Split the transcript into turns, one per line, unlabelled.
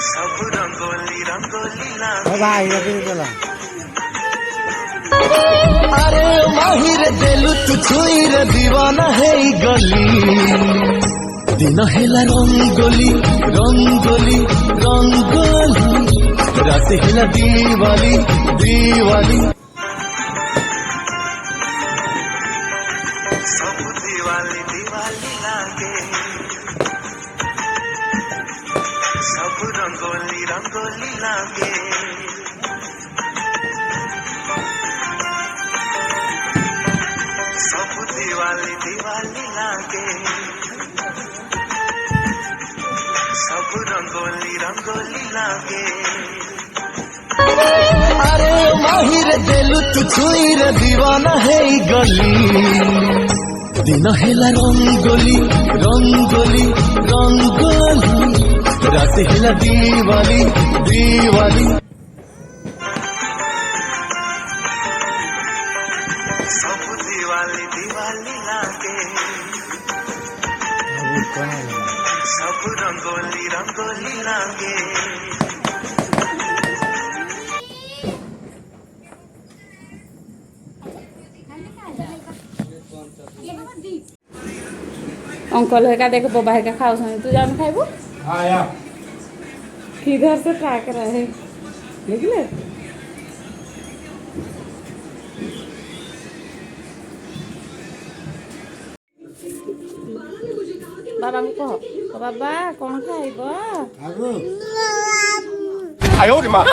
सब रंगोली रंगोली
भाई चला
अरे माहिर देलु तू छुई रे दीवाना है गली दिन हेला रंगोली रंगोली रंगोली रात हेला दीवाली दीवाली सब दीवाली दीवाली लागे सब रंगोली रंगोली लागे सब दीवाली दीवाली लागे सब रंगोली रंगोली लागे अरे माहिर देलु तू छुई रे दीवाना है गली दिन हेला रंगोली रंगोली रंगोली रात हेला दीवाली दीवाली सब दीवाली दीवाली लागे सब रंगोली रंगोली लागे
अंकल है देखो बबा है खाओ तू जान खाइबू किधर से ट्राई कर रहे हैं निकले बाबा को कह बाबा कौन खाइब
आयो रे माँ